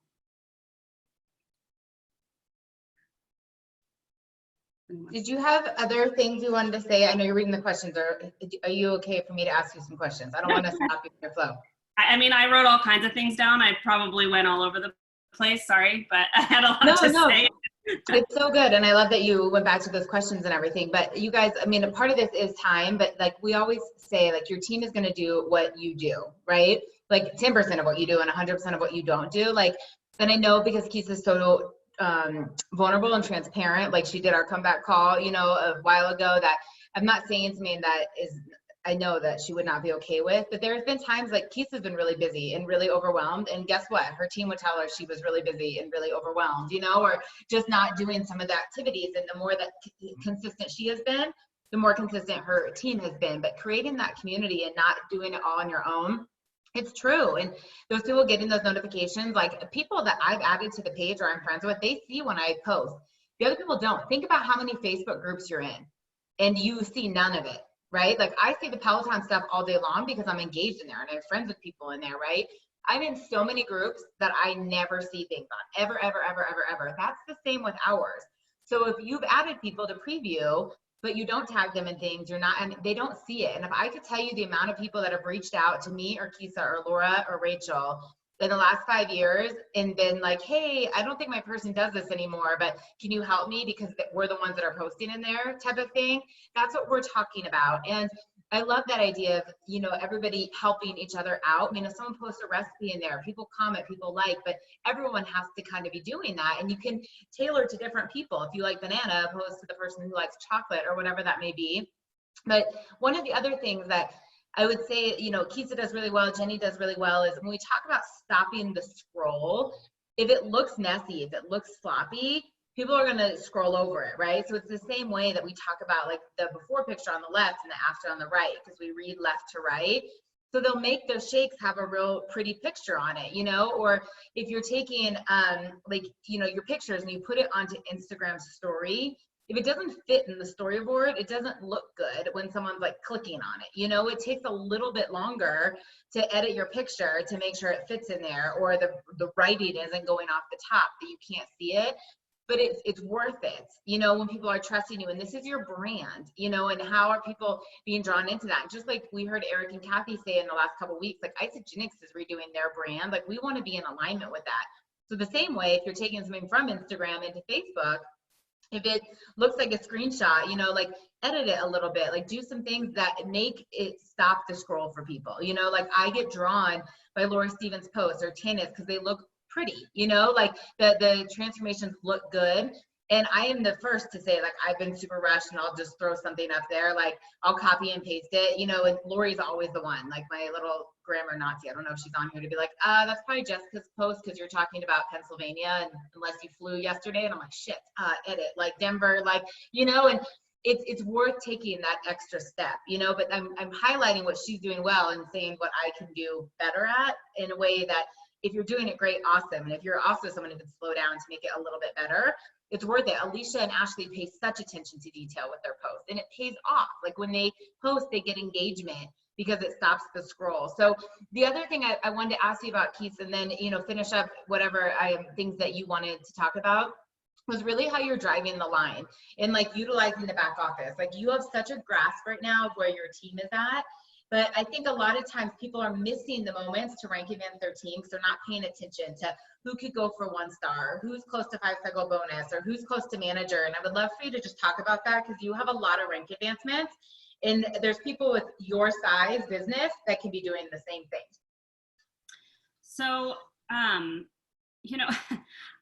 Did you have other things you wanted to say? I know you're reading the questions. Are you okay for me to ask you some questions? I don't want to stop you in your flow. I mean, I wrote all kinds of things down. I probably went all over the place. Sorry, but I had a lot to say. It's so good. And I love that you went back to those questions and everything. But you guys, I mean, a part of this is time, but like we always say, like your team is going to do what you do, right? Like 10% of what you do and 100% of what you don't do. Like, and I know because Keith is so vulnerable and transparent, like she did our comeback call, you know, a while ago, that I'm not saying something that is, I know that she would not be okay with, but there's been times like Keith has been really busy and really overwhelmed, and guess what? Her team would tell her she was really busy and really overwhelmed, you know, or just not doing some of the activities. And the more that consistent she has been, the more consistent her team has been. But creating that community and not doing it all on your own, it's true. And those people getting those notifications, like people that I've added to the page or I'm friends with, they see when I post. The other people don't. Think about how many Facebook groups you're in and you see none of it, right? Like I see the Peloton stuff all day long because I'm engaged in there and I have friends with people in there, right? I'm in so many groups that I never see things on, ever, ever, ever, ever, ever. That's the same with ours. So if you've added people to preview, but you don't tag them in things, you're not, and they don't see it. And if I could tell you the amount of people that have reached out to me or Kisa or Laura or Rachel in the last 5 years and been like, hey, I don't think my person does this anymore, but can you help me because we're the ones that are posting in there type of thing. That's what we're talking about. And I love that idea of, you know, everybody helping each other out. I mean, if someone posts a recipe in there, people comment, people like, but everyone has to kind of be doing that. And you can tailor to different people. If you like banana, opposed to the person who likes chocolate or whatever that may be. But one of the other things that I would say, you know, Kisa does really well, Jenny does really well, is when we talk about stopping the scroll, if it looks messy, if it looks sloppy, people are going to scroll over it, right? So it's the same way that we talk about like the before picture on the left and the after on the right, because we read left to right. So they'll make those shakes have a real pretty picture on it, you know, or if you're taking like, you know, your pictures and you put it onto Instagram story, if it doesn't fit in the storyboard, it doesn't look good when someone's like clicking on it. You know, it takes a little bit longer to edit your picture to make sure it fits in there, or the writing isn't going off the top that you can't see it. But it's worth it, you know, when people are trusting you and this is your brand, you know, and how are people being drawn into that? Just like we heard Eric and Kathy say in the last couple of weeks, like Isagenix is redoing their brand. Like we want to be in alignment with that. So the same way, if you're taking something from Instagram into Facebook, if it looks like a screenshot, you know, like edit it a little bit, like do some things that make it stop the scroll for people. You know, like I get drawn by Lori Stevens' posts or Tana's because they look pretty, you know, like the transformations look good. And I am the first to say, like, I've been super rushed and I'll just throw something up there. Like I'll copy and paste it, you know, and Lori's always the one, like my little grammar Nazi. I don't know if she's on here to be like, that's probably Jessica's post because you're talking about Pennsylvania and unless you flew yesterday. And I'm like, shit, edit, like Denver, like, you know, and it's worth taking that extra step, you know, but I'm highlighting what she's doing well and saying what I can do better at in a way that if you're doing it great, awesome. And if you're also someone who can slow down to make it a little bit better, it's worth it. Alicia and Ashley pay such attention to detail with their posts and it pays off. Like when they post, they get engagement because it stops the scroll. So the other thing I wanted to ask you about, Keith, and then, you know, finish up whatever things that you wanted to talk about, was really how you're driving the line and like utilizing the back office. Like you have such a grasp right now of where your team is at. But I think a lot of times people are missing the moments to rank advance their team because they're not paying attention to who could go for 1 star, who's close to 5-cycle bonus, or who's close to manager. And I would love for you to just talk about that because you have a lot of rank advancements. And there's people with your size business that can be doing the same thing. So, you know,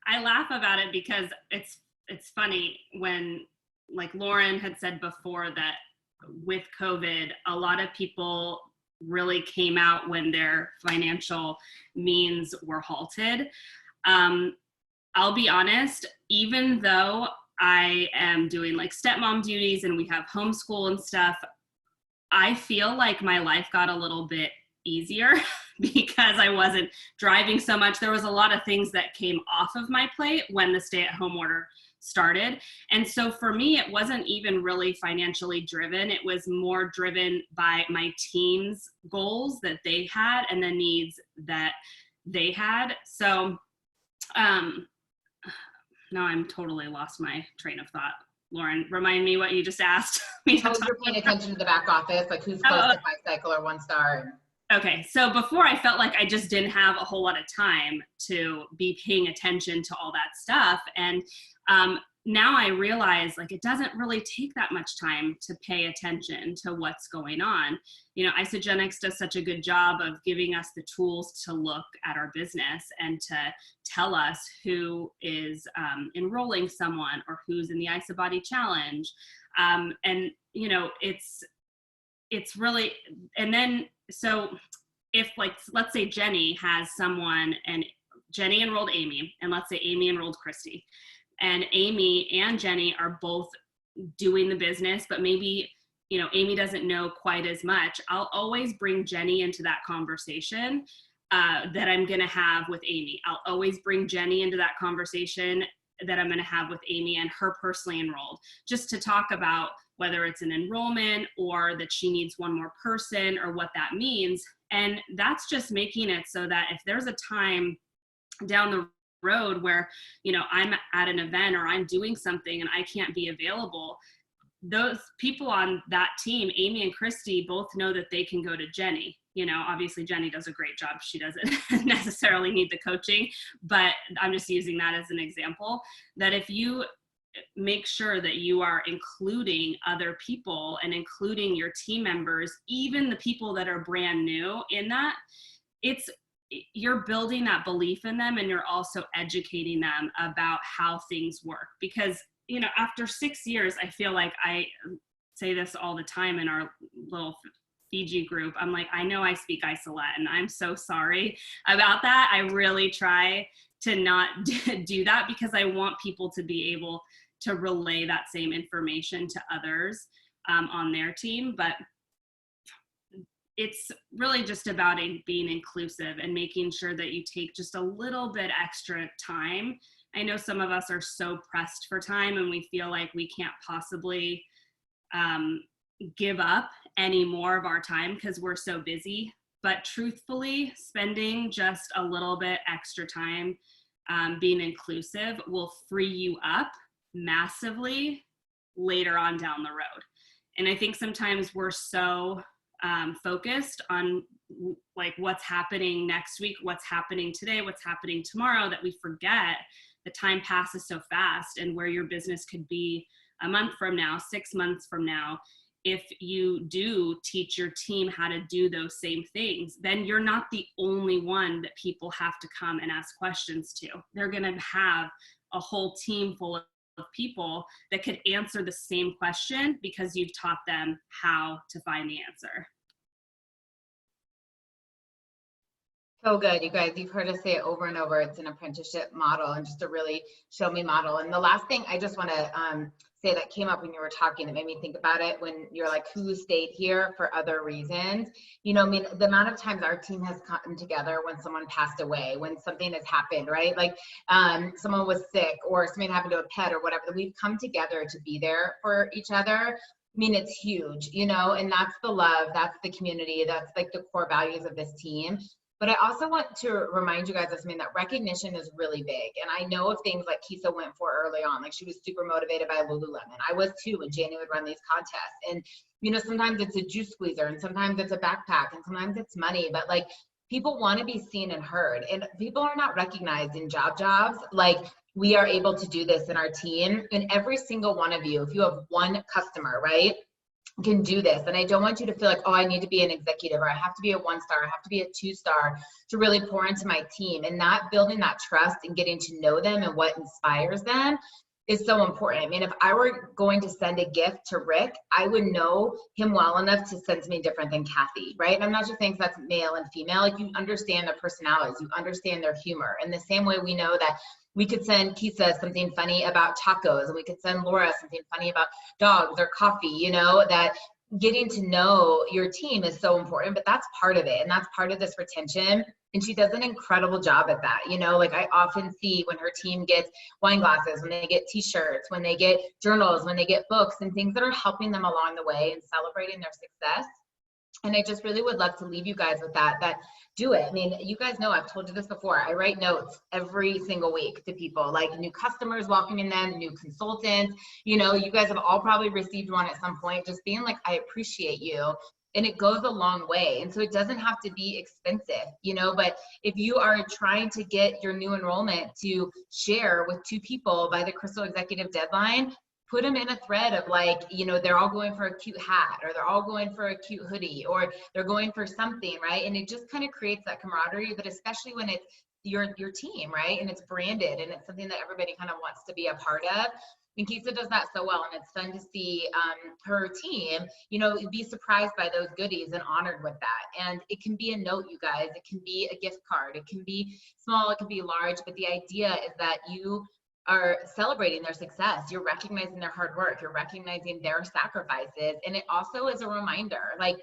I laugh about it because it's funny when, like Lauren had said before, that with COVID, a lot of people really came out when their financial means were halted. I'll be honest, even though I am doing like stepmom duties and we have homeschool and stuff, I feel like my life got a little bit easier because I wasn't driving so much. There was a lot of things that came off of my plate when the stay-at-home order started. And so for me, it wasn't even really financially driven. It was more driven by my team's goals that they had and the needs that they had. So now I'm totally lost my train of thought. Lauren, remind me what you just asked me to talk You're paying attention to the back office, like who's close to 5-cycle or 1 star. Okay, so before I felt like I just didn't have a whole lot of time to be paying attention to all that stuff. And now I realize like it doesn't really take that much time to pay attention to what's going on. You know, Isagenix does such a good job of giving us the tools to look at our business and to tell us who is enrolling someone or who's in the IsaBody challenge. And, you know, it's really, and then, so if like, let's say Jenny has someone and Jenny enrolled Amy, and let's say Amy enrolled Christy, and Amy and Jenny are both doing the business, but maybe, you know, Amy doesn't know quite as much. I'll always bring Jenny into that conversation that I'm going to have with Amy. I'll always bring Jenny into that conversation that I'm going to have with Amy and her personally enrolled, just to talk about whether it's an enrollment or that she needs one more person or what that means. And that's just making it so that if there's a time down the road where, you know, I'm at an event or I'm doing something and I can't be available, those people on that team, Amy and Christy, both know that they can go to Jenny. You know, obviously Jenny does a great job. She doesn't necessarily need the coaching, but I'm just using that as an example, that if you make sure that you are including other people and including your team members, even the people that are brand new in that, you're building that belief in them and you're also educating them about how things work. Because, you know, after 6 years, I feel like I say this all the time in our little Fiji group. I'm like, I know I speak Iso-Latin. I'm so sorry about that. I really try to not do that, because I want people to be able to relay that same information to others on their team. But it's really just about being inclusive and making sure that you take just a little bit extra time. I know some of us are so pressed for time and we feel like we can't possibly give up any more of our time because we're so busy. But truthfully, spending just a little bit extra time being inclusive will free you up massively later on down the road. And I think sometimes we're so focused on like what's happening next week, what's happening today, what's happening tomorrow, that we forget the time passes so fast, and where your business could be a month from now, 6 months from now. If you do teach your team how to do those same things, then you're not the only one that people have to come and ask questions to. They're going to have a whole team full of people that could answer the same question because you've taught them how to find the answer. So good, you guys. You've heard us say it over and over. It's an apprenticeship model and just a really show me model. And the last thing I just want to say that came up when you were talking that made me think about it, when you're like, who stayed here for other reasons? You know, I mean, the amount of times our team has come together when someone passed away, when something has happened, right? Like someone was sick or something happened to a pet or whatever, that we've come together to be there for each other. I mean, it's huge, you know, and that's the love, that's the community, that's like the core values of this team. But I also want to remind you guys of something, that recognition is really big. And I know of things like Kisa went for early on, like she was super motivated by Lululemon. I was too when Janie would run these contests. And, you know, sometimes it's a juice squeezer and sometimes it's a backpack and sometimes it's money, but like people want to be seen and heard, and people are not recognized in jobs. Like we are able to do this in our team, and every single one of you, if you have one customer, right, can do this. And I don't want you to feel like, oh, I need to be an executive, or I have to be a 1-star, I have to be a 2-star to really pour into my team. And not building that trust and getting to know them and what inspires them is so important. I mean, if I were going to send a gift to Rick, I would know him well enough to send something different than Kathy, right? And I'm not just saying that's male and female. Like, you understand their personalities, you understand their humor. In the same way we know that we could send Kisa something funny about tacos, and we could send Laura something funny about dogs or coffee, you know, that getting to know your team is so important, but that's part of it. And that's part of this retention. And she does an incredible job at that. You know, like I often see when her team gets wine glasses, when they get t-shirts, when they get journals, when they get books and things that are helping them along the way and celebrating their success. And I just really would love to leave you guys with that do it. I mean, you guys know, I've told you this before, I write notes every single week to people, like new customers welcoming them, new consultants. You know, you guys have all probably received one at some point, just being like, I appreciate you. And it goes a long way. And so it doesn't have to be expensive, you know, but if you are trying to get your new enrollment to share with 2 people by the Crystal Executive deadline, put them in a thread of like, you know, they're all going for a cute hat, or they're all going for a cute hoodie, or they're going for something, right? And it just kind of creates that camaraderie, but especially when it's your team, right? And it's branded and it's something that everybody kind of wants to be a part of. And Kisa does that so well, and it's fun to see her team, you know, be surprised by those goodies and honored with that. And it can be a note, you guys, it can be a gift card, it can be small, it can be large, but the idea is that you are celebrating their success. You're recognizing their hard work. You're recognizing their sacrifices. And it also is a reminder. Like,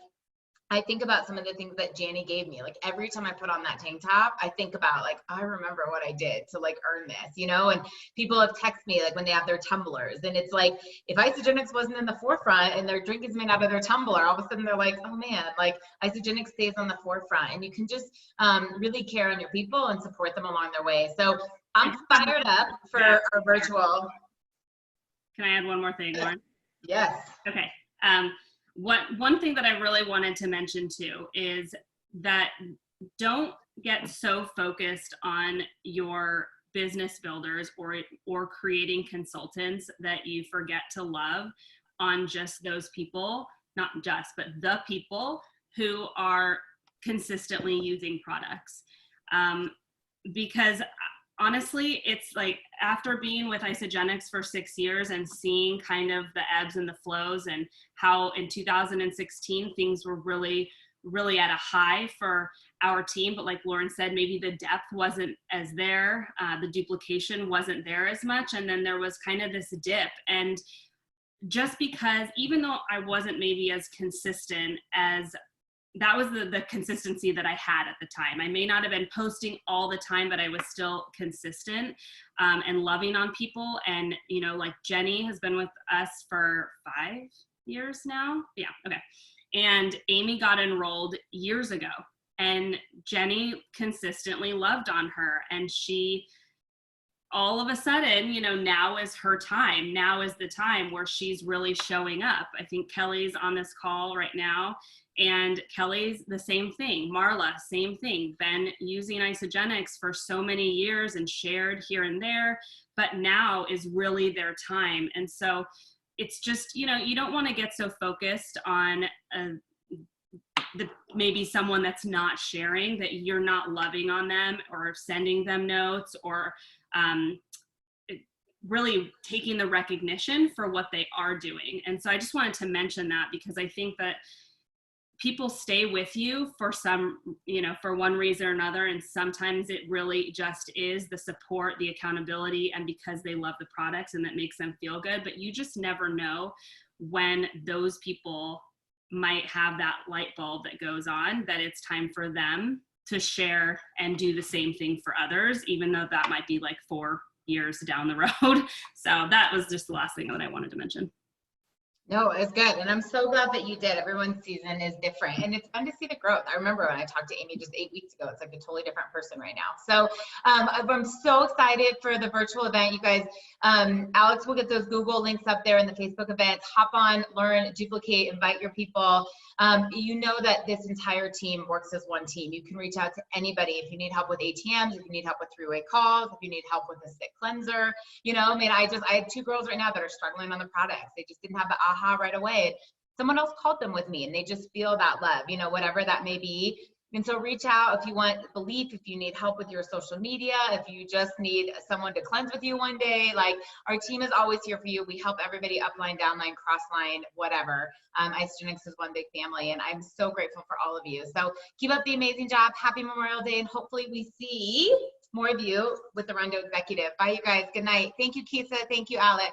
I think about some of the things that Janie gave me. Like, every time I put on that tank top, I think about like, I remember what I did to like earn this, you know? And people have texted me like when they have their tumblers, and it's like, if Isogenics wasn't in the forefront and their drink is made out of their tumbler, all of a sudden they're like, oh man, like Isogenics stays on the forefront. And you can just really care on your people and support them along their way. So I'm fired up for our virtual. Can I add one more thing, Lauren? Yes. Okay. One thing that I really wanted to mention too is that don't get so focused on your business builders or creating consultants that you forget to love on just those people, not just, but the people who are consistently using products. Because honestly, it's like, after being with Isogenics for 6 years and seeing kind of the ebbs and the flows, and how in 2016 things were really really at a high for our team, but like Lauren said, maybe the depth wasn't as there, the duplication wasn't there as much, and then there was kind of this dip. And just because, even though I wasn't maybe as consistent as, that was the consistency that I had at the time. I may not have been posting all the time, but I was still consistent and loving on people. And, you know, like Jenny has been with us for 5 years now. Yeah, okay. And Amy got enrolled years ago, and Jenny consistently loved on her, and she, all of a sudden, you know, now is her time. Now is the time where she's really showing up. I think Kelly's on this call right now, and Kelly's the same thing. Marla, same thing. Been using Isogenics for so many years and shared here and there, but now is really their time. And so it's just, you know, you don't want to get so focused on maybe someone that's not sharing, that you're not loving on them or sending them notes or really taking the recognition for what they are doing. And so I just wanted to mention that, because I think that people stay with you for some, you know, for one reason or another. And sometimes it really just is the support, the accountability, and because they love the products and that makes them feel good. But you just never know when those people might have that light bulb that goes on, that it's time for them to share and do the same thing for others, even though that might be like 4 years down the road. So that was just the last thing that I wanted to mention. No, it's good. And I'm so glad that you did. Everyone's season is different, and it's fun to see the growth. I remember when I talked to Amy just 8 weeks ago, it's like a totally different person right now. So I'm so excited for the virtual event, you guys. Alex will get those Google links up there in the Facebook events. Hop on, learn, duplicate, invite your people. You know that this entire team works as one team. You can reach out to anybody if you need help with ATMs, if you need help with three-way calls, if you need help with a stick cleanser. You know, I mean, I had 2 girls right now that are struggling on the products. They just didn't have the aha right away. Someone else called them with me, and they just feel that love, you know, whatever that may be. And so reach out if you want belief, if you need help with your social media, if you just need someone to cleanse with you one day. Like, our team is always here for you. We help everybody upline, downline, crossline, whatever. Isogenics is one big family, and I'm so grateful for all of you. So keep up the amazing job. Happy Memorial Day, and hopefully we see more of you with the Rondo Executive. Bye, you guys. Good night. Thank you, Keisa. Thank you, Alex.